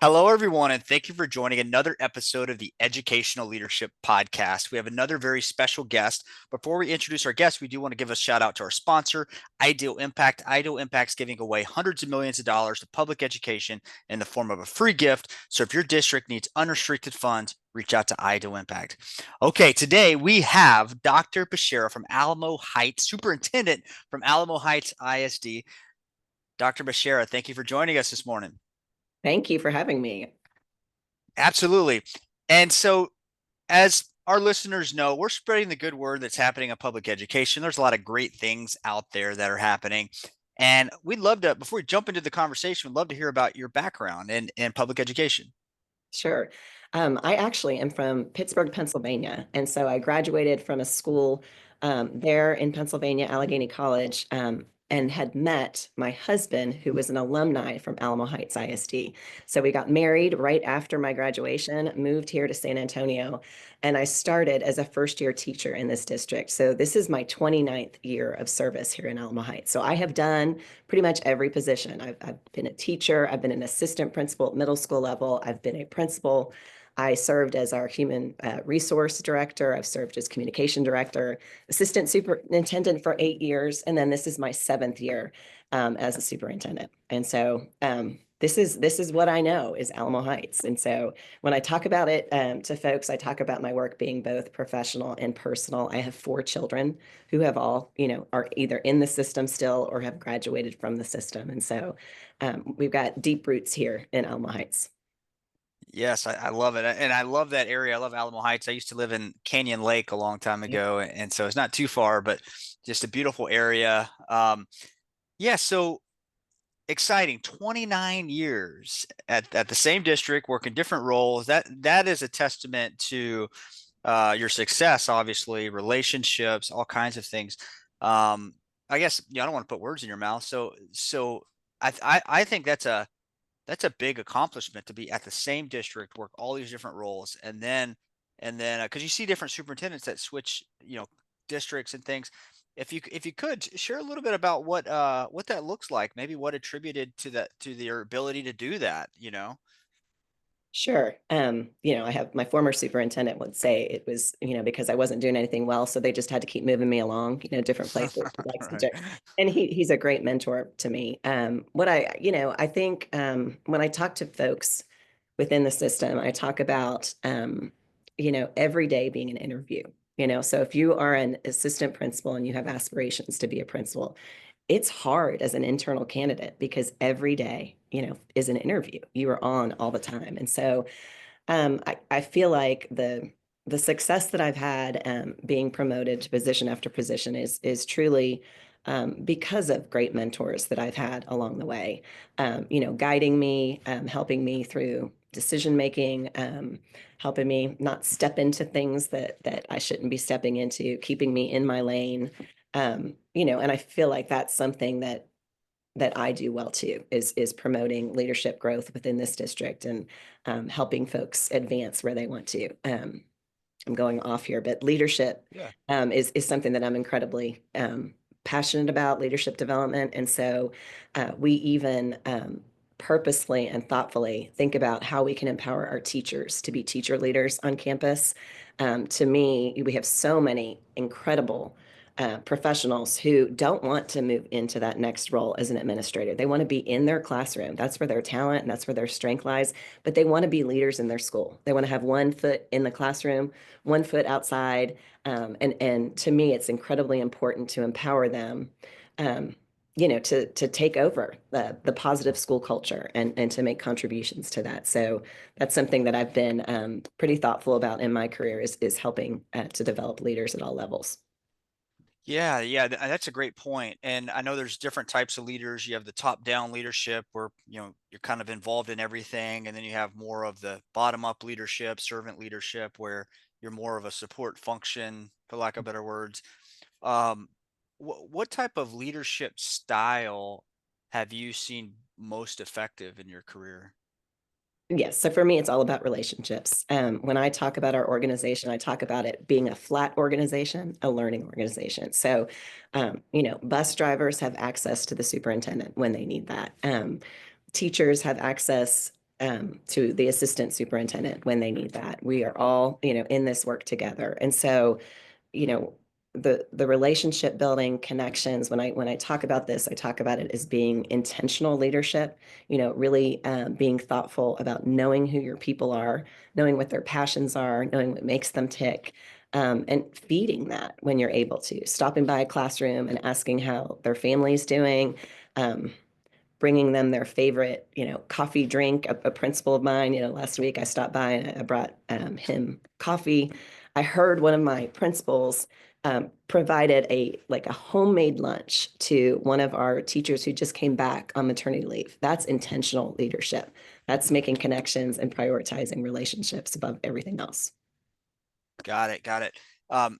Hello, everyone, and thank you for joining another episode of the Educational Leadership Podcast. We have another very special guest. Before we introduce our guest, we do want to give a shout out to our sponsor, Ideal Impact. Ideal Impact's giving away hundreds of millions of dollars to public education in the form of a free gift. So if your district needs unrestricted funds, reach out to Ideal Impact. Okay, today we have Dr. Bashara from Alamo Heights, Superintendent from Alamo Heights ISD. Dr. Bashara, thank you for joining us this morning. Thank you for having me. Absolutely. And so, as our listeners know, we're spreading the good word that's happening in public education. There's a lot of great things out there that are happening. And we'd love to, before we jump into the conversation, we'd love to hear about your background in public education. Sure. I actually am from Pittsburgh, Pennsylvania. And so I graduated from a school there in Pennsylvania, Allegheny College, and had met my husband, who was an alumni from Alamo Heights ISD. So we got married right after my graduation, moved here to San Antonio, and I started as a first year teacher in this district. So this is my 29th year of service here in Alamo Heights. So I have done pretty much every position. I've been a teacher, I've been an assistant principal at middle school level, I've been a principal. I served as our human resource director. I've served as communication director, assistant superintendent for 8 years, and then this is my seventh year as a superintendent. And so this is what I know is Alamo Heights. And so when I talk about it to folks, I talk about my work being both professional and personal. I have 4 children who have all, are either in the system still or have graduated from the system. And so we've got deep roots here in Alamo Heights. Yes, I love it. And I love that area. I love Alamo Heights. I used to live in Canyon Lake a long time Yeah. ago. And so it's not too far, but just a beautiful area. Yeah, so exciting. 29 years at the same district, working different roles. That is a testament to your success, obviously, relationships, all kinds of things. I guess I don't want to put words in your mouth. So I think that's a big accomplishment to be at the same district, work all these different roles, and then because you see different superintendents that switch, districts and things. If you could share a little bit about what that looks like, maybe what attributed to that to their ability to do that. Sure. I have my former superintendent would say it was, because I wasn't doing anything well, so they just had to keep moving me along, different places he likes to Right. do. And he's a great mentor to me. I think when I talk to folks within the system, I talk about every day being an interview. So if you are an assistant principal and you have aspirations to be a principal, it's hard as an internal candidate because every day, is an interview. You are on all the time. And so I feel like the success that I've had being promoted to position after position is truly because of great mentors that I've had along the way, guiding me, helping me through decision making, helping me not step into things that I shouldn't be stepping into, keeping me in my lane. And I feel like that's something that I do well too, is promoting leadership growth within this district and helping folks advance where they want to. I'm going off here, but leadership Yeah. is something that I'm incredibly passionate about, leadership development. And so we even purposely and thoughtfully think about how we can empower our teachers to be teacher leaders on campus. To me, we have so many incredible professionals who don't want to move into that next role as an administrator. They want to be in their classroom. That's where their talent and that's where their strength lies. But they want to be leaders in their school. They want to have one foot in the classroom, one foot outside. And to me, it's incredibly important to empower them. To take over the positive school culture and to make contributions to that. So that's something that I've been pretty thoughtful about in my career is helping to develop leaders at all levels. Yeah, yeah, that's a great point. And I know there's different types of leaders. You have the top-down leadership where, you're kind of involved in everything, and then you have more of the bottom-up leadership, servant leadership, where you're more of a support function, for lack of better words. Um, what type of leadership style have you seen most effective in your career? Yes. So for me, it's all about relationships. When I talk about our organization, I talk about it being a flat organization, a learning organization. So, bus drivers have access to the superintendent when they need that. Teachers have access to the assistant superintendent when they need that. We are all, in this work together. And so, you know, the relationship building connections, when I talk about this, I talk about it as being intentional leadership, really being thoughtful about knowing who your people are, knowing what their passions are, knowing what makes them tick. And feeding that when you're able to, stopping by a classroom and asking how their family's doing, um, bringing them their favorite, coffee drink. A principal of mine, last week I stopped by and I brought him coffee. I heard one of my principals provided a homemade lunch to one of our teachers who just came back on maternity leave. That's intentional leadership. That's making connections and prioritizing relationships above everything else. Got it. Got it.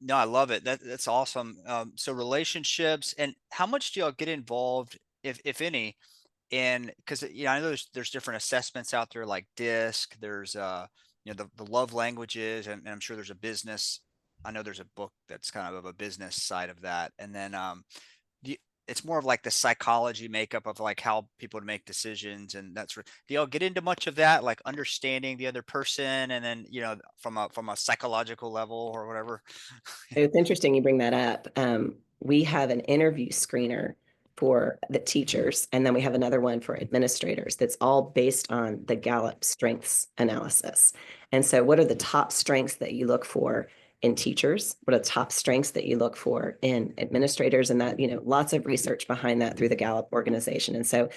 No, I love it. That's awesome. So relationships, and how much do y'all get involved, if any, in, because I know there's different assessments out there like DISC. There's the love languages, and I'm sure there's a business. I know there's a book that's kind of a business side of that, and then do you, it's more of like the psychology makeup of like how people make decisions, and that's do y'all get into much of that, like understanding the other person, and then from a psychological level or whatever. It's interesting you bring that up. We have an interview screener for the teachers, and then we have another one for administrators that's all based on the Gallup strengths analysis. And so, what are the top strengths that you look for in teachers? What are the top strengths that you look for in administrators? And that, lots of research behind that through the Gallup organization. And so,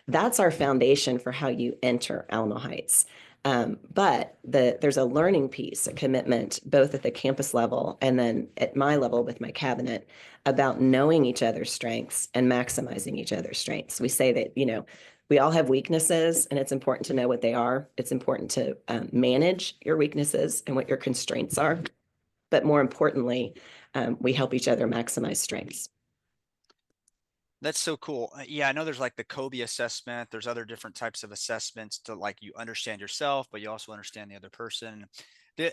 that's our foundation for how you enter Alamo Heights. But there's a learning piece, a commitment, both at the campus level and then at my level with my cabinet, about knowing each other's strengths and maximizing each other's strengths. We say that, we all have weaknesses and it's important to know what they are. It's important to manage your weaknesses and what your constraints are. But more importantly, we help each other maximize strengths. That's so cool. Yeah, I know there's like the Kobe assessment. There's other different types of assessments to, like, you understand yourself, but you also understand the other person.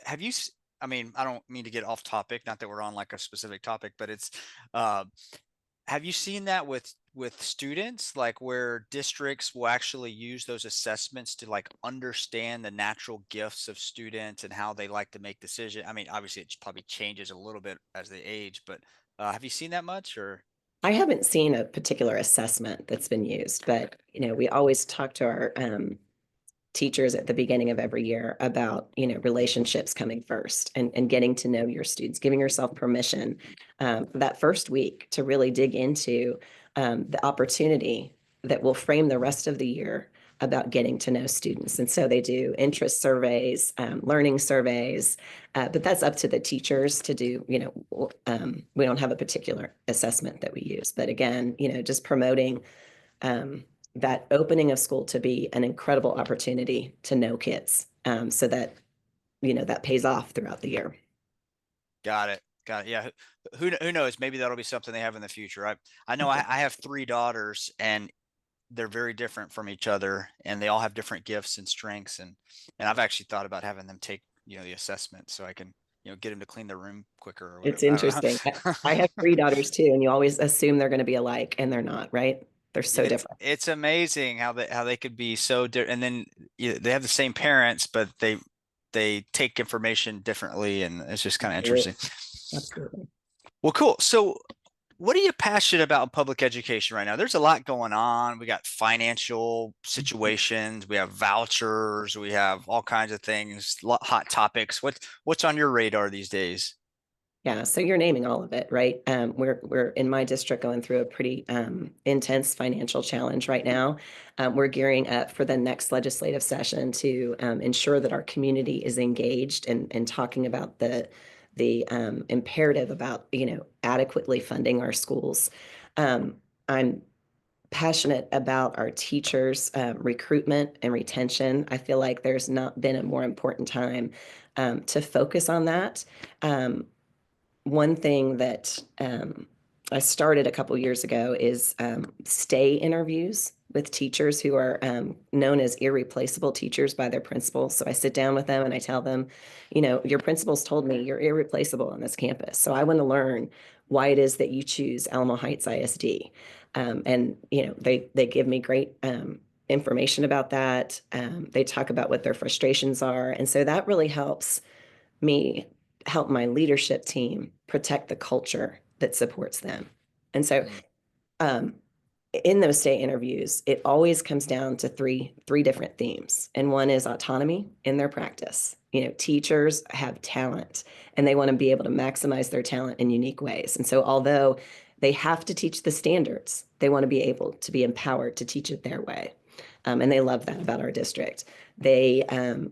Have you, I mean, I don't mean to get off topic, not that we're on like a specific topic, but it's, uh, have you seen that with students, like where districts will actually use those assessments to like understand the natural gifts of students and how they like to make decisions? I mean, obviously it probably changes a little bit as they age, but have you seen that much or? I haven't seen a particular assessment that's been used, but we always talk to our teachers at the beginning of every year about relationships coming first and getting to know your students, giving yourself permission that first week to really dig into the opportunity that will frame the rest of the year about getting to know students. And so they do interest surveys, learning surveys, but that's up to the teachers to do. We don't have a particular assessment that we use, but again, just promoting um, that opening of school to be an incredible opportunity to know kids, so that that pays off throughout the year. Got it. Got it. Yeah. Who knows? Maybe that'll be something they have in the future. I know I have three daughters and they're very different from each other and they all have different gifts and strengths. And I've actually thought about having them take, the assessment so I can, get them to clean their room quicker or It's whatever. I don't interesting. I know. have three daughters too, and you always assume they're going to be alike, and they're not, right? They're so It's different. it's amazing how they could be so different, and then they have the same parents, but they take information differently, and it's just kind of interesting. Absolutely. Absolutely. Well, cool. So, what are you passionate about in public education right now? There's a lot going on. We got financial situations, we have vouchers, we have all kinds of things, hot topics. What's on your radar these days? Yeah, so you're naming all of it, right? We're in my district going through a pretty intense financial challenge right now. We're gearing up for the next legislative session to ensure that our community is engaged and talking about the imperative about adequately funding our schools. I'm passionate about our teachers' recruitment and retention. I feel like there's not been a more important time to focus on that. One thing that I started a couple years ago is stay interviews with teachers who are known as irreplaceable teachers by their principals. So I sit down with them and I tell them, your principals told me you're irreplaceable on this campus. So I want to learn why it is that you choose Alamo Heights ISD. And they give me great information about that. They talk about what their frustrations are. And so that really helps me help my leadership team protect the culture that supports them. And so Mm, um, in those state interviews, it always comes down to three different themes. And one is autonomy in their practice. You know, teachers have talent and they want to be able to maximize their talent in unique ways. And so although they have to teach the standards, they want to be able to be empowered to teach it their way. And they love that about our district. They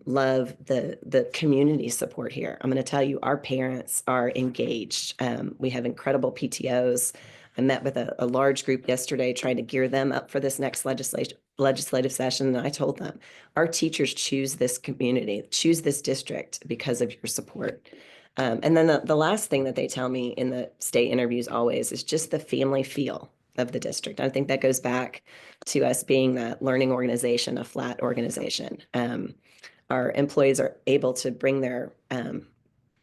love the community support here. I'm going to tell you, our parents are engaged. We have incredible PTOs. I met with a large group yesterday trying to gear them up for this next legislative session. And I told them, our teachers choose this community, choose this district because of your support. And then the last thing that they tell me in the state interviews always is just the family feel of the district. I think that goes back to us being that learning organization, a flat organization. Our employees are able to bring their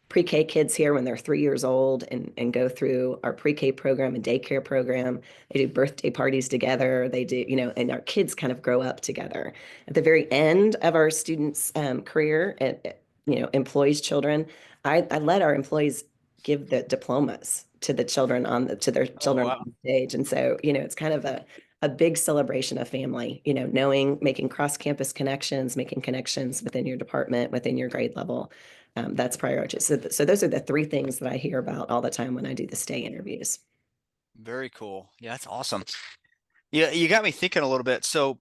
pre-K kids here when they're 3 years old and go through our pre-K program and daycare program. They do birthday parties together. They do, you know, and our kids kind of grow up together. At the very end of our students' career, you know, employees' children, I let our employees give the diplomas to the children to their oh, children wow. on stage. And so, you know, it's kind of a big celebration of family, you know, making cross-campus connections, making connections within your department, within your grade level. That's priority. So those are the three things that I hear about all the time when I do the stay interviews. Very cool. Yeah, that's awesome. Yeah, you got me thinking a little bit. So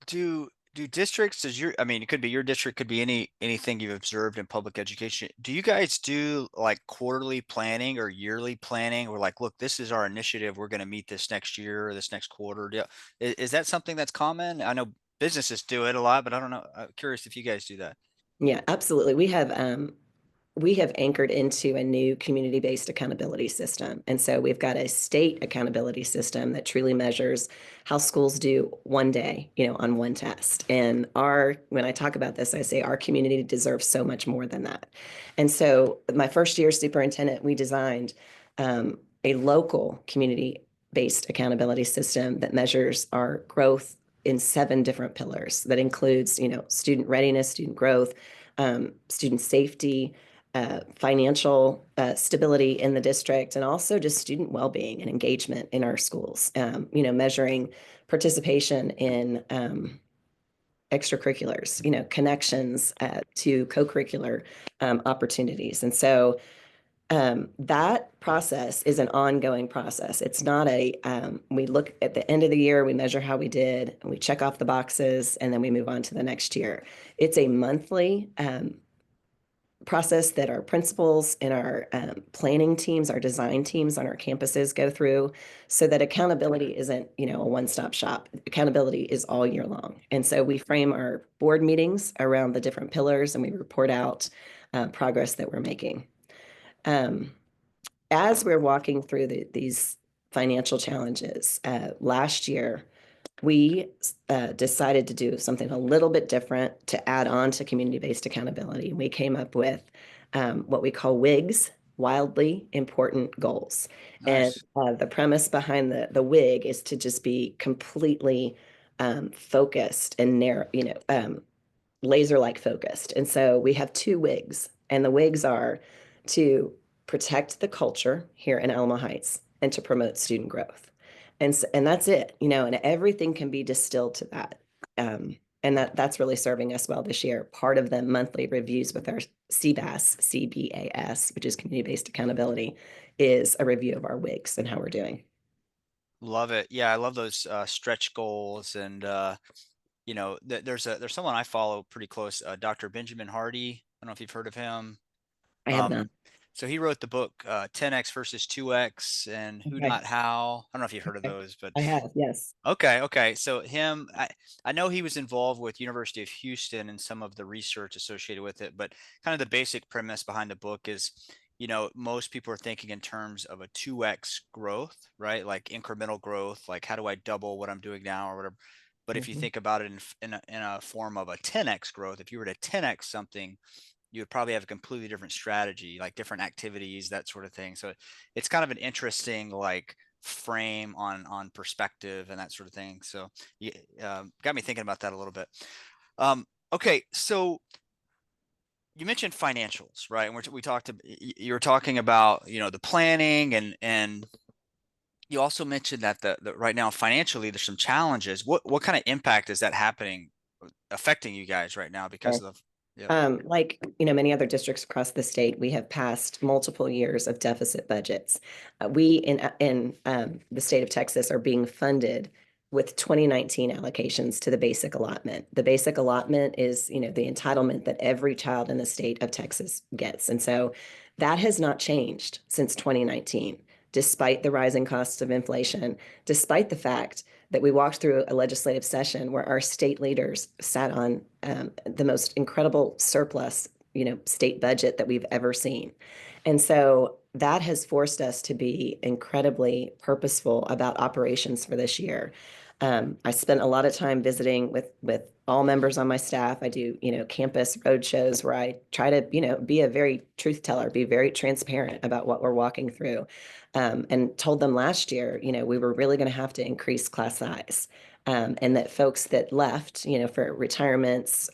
do districts, does your, I mean, it could be your district, could be anything you've observed in public education. Do you guys do like quarterly planning or yearly planning, or like, look, this is our initiative, we're going to meet this next year or this next quarter? Is that something that's common? I know businesses do it a lot, but I don't know. I'm curious if you guys do that. Yeah, absolutely. We have anchored into a new community-based accountability system. And so we've got a state accountability system that truly measures how schools do one day, you know, on one test. And when I talk about this, I say our community deserves so much more than that. And so my first year as superintendent, we designed a local community-based accountability system that measures our growth in 7 different pillars. That includes, you know, student readiness, student growth, student safety, financial stability in the district, and also just student well-being and engagement in our schools. You know, measuring participation in extracurriculars, you know, connections to co-curricular opportunities. And so that process is an ongoing process. It's not we look at the end of the year, we measure how we did, and we check off the boxes, and then we move on to the next year. It's a monthly process that our principals and our planning teams, our design teams on our campuses go through, so that accountability isn't, you know, a one-stop shop. Accountability is all year long. And so we frame our board meetings around the different pillars and we report out progress that we're making. Um, as we're walking through these financial challenges, last year, we decided to do something a little bit different to add on to community-based accountability. We came up with what we call WIGs, wildly important goals. And Nice. the premise behind the WIG is to just be completely focused and narrow, you know, laser-like focused. And so we have 2 WIGs, and the WIGs are to protect the culture here in Alamo Heights and to promote student growth. And that's it, you know, and everything can be distilled to that. And that's really serving us well this year. Part of the monthly reviews with our CBAS, which is community-based accountability, is a review of our WIGs and how we're doing. Love it. Yeah, I love those stretch goals. And you know, there's someone I follow pretty close, Dr. Benjamin Hardy. I don't know if you've heard of him. I have Um, not. so he wrote the book 10x versus 2x and Who Okay. Not How. I don't know if you've heard of Okay. those, but I have, yes. okay. So I know he was involved with University of Houston and some of the research associated with it, but kind of the basic premise behind the book is, you know, most people are thinking in terms of a 2x growth, right? Like incremental growth, like how do I double what I'm doing now or whatever. But if you Mhm. think about it in a form of a 10x growth, if you were to 10x something, you would probably have a completely different strategy, like different activities, that sort of thing. So it's kind of an interesting like frame on perspective and that sort of thing. So you got me thinking about that a little bit. Okay, so you mentioned financials, right? And we talked. You were talking about the planning and you also mentioned that the right now financially there's some challenges. What kind of impact is that happening affecting you guys right now because of? Yep. Like, many other districts across the state, we have passed multiple years of deficit budgets. We in the state of Texas are being funded with 2019 allocations to the basic allotment. The basic allotment is, the entitlement that every child in the state of Texas gets. And so that has not changed since 2019, despite the rising costs of inflation, despite the fact that we walked through a legislative session where our state leaders sat on the most incredible surplus, state budget that we've ever seen. And so that has forced us to be incredibly purposeful about operations for this year. I spent a lot of time visiting with all members on my staff. I do, campus road shows where I try to, be a very truth teller, be very transparent about what we're walking through. And told them last year, we were really going to have to increase class size. And that folks that left, for retirements,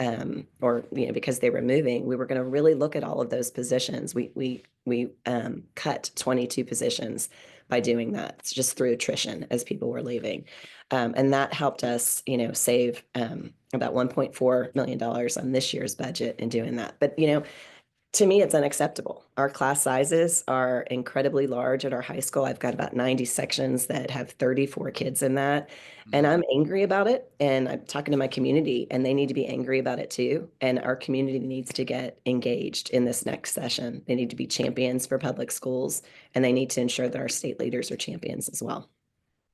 or because they were moving, we were going to really look at all of those positions. We cut 22 positions by doing that. It's just through attrition as people were leaving, and that helped us, save about $1.4 million on this year's budget in doing that. But to me, it's unacceptable. Our class sizes are incredibly large at our high school. I've got about 90 sections that have 34 kids in that. And Mm, I'm angry about it. And I'm talking to my community, and they need to be angry about it too. And our community needs to get engaged in this next session. They need to be champions for public schools, and they need to ensure that our state leaders are champions as well.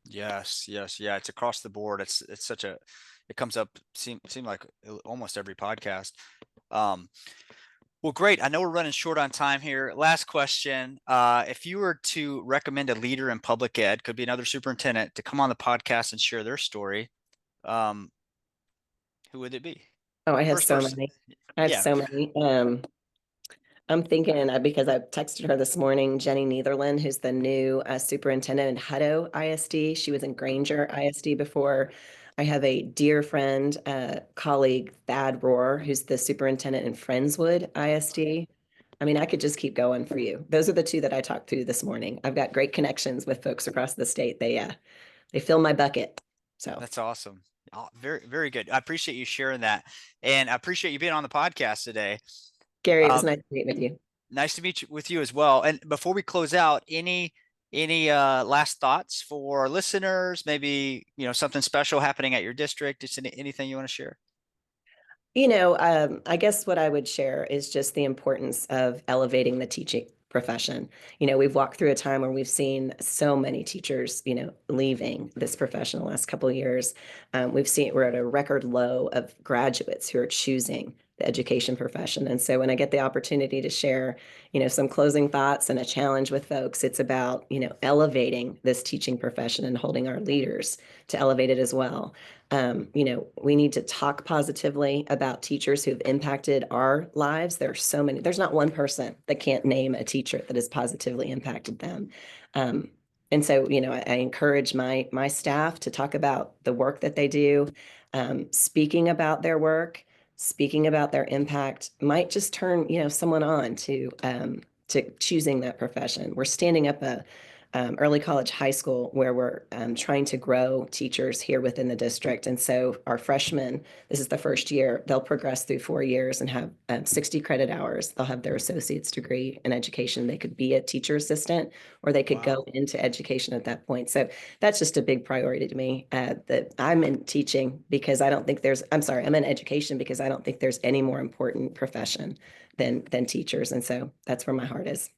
yes, yes, yeah. It's across the board. It's such a it comes up seem like almost every podcast. Um, Well, great. I know we're running short on time here. Last question. If you were to recommend a leader in public ed, could be another superintendent, to come on the podcast and share their story, um, who would it be? Oh, I have First so person. many. I have Yeah. so many. I'm thinking because I texted her this morning, Jenny Netherland, who's the new superintendent in Hutto ISD. She was in Granger ISD before. I have a dear friend, colleague, Thad Rohr, who's the superintendent in Friendswood ISD. I mean, I could just keep going for you. Those are the two that I talked to this morning. I've got great connections with folks across the state. They fill my bucket. So, That's awesome. Oh, very, very good. I appreciate you sharing that. And I appreciate you being on the podcast today. Gary, it was Um, nice to meet with you. Nice to meet you with you as well. And before we close out, any last thoughts for listeners? Maybe, something special happening at your district, just anything you want to share? I guess what I would share is just the importance of elevating the teaching profession. We've walked through a time where we've seen so many teachers, leaving this profession the last couple of years. We're at a record low of graduates who are choosing the education profession. And so when I get the opportunity to share, some closing thoughts and a challenge with folks, it's about, elevating this teaching profession and holding our leaders to elevate it as well. We need to talk positively about teachers who've impacted our lives. There are so many, there's not one person that can't name a teacher that has positively impacted them. Um, and so, I encourage my staff to talk about the work that they do, speaking about their work, speaking about their impact might just turn, someone on to choosing that profession. We're standing up a early college high school where we're trying to grow teachers here within the district. And so our freshmen, this is the first year, they'll progress through 4 years and have 60 credit hours. They'll have their associate's degree in education. They could be a teacher assistant or they could Wow. go into education at that point. So that's just a big priority to me. That I'm in teaching because I don't think I'm in education because I don't think there's any more important profession than teachers. And so that's where my heart is.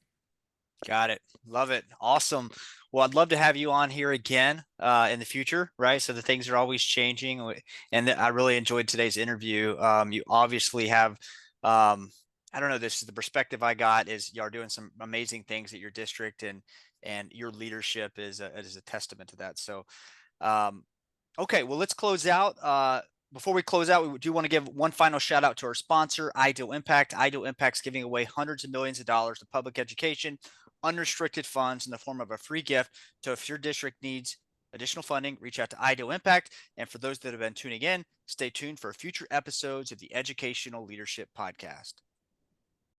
Got it. Love it. Awesome. Well, I'd love to have you on here again in the future, right? So the things are always changing, and I really enjoyed today's interview. You obviously have, I don't know, this is the perspective I got is you are doing some amazing things at your district, and your leadership is a testament to that. So, um, okay, well, let's close out. Before we close out, we do want to give one final shout out to our sponsor, Ideal Impact. Ideal Impact's giving away hundreds of millions of dollars to public education unrestricted funds in the form of a free gift. So if your district needs additional funding, reach out to Ideal Impact. And for those that have been tuning in, stay tuned for future episodes of the Educational Leadership Podcast.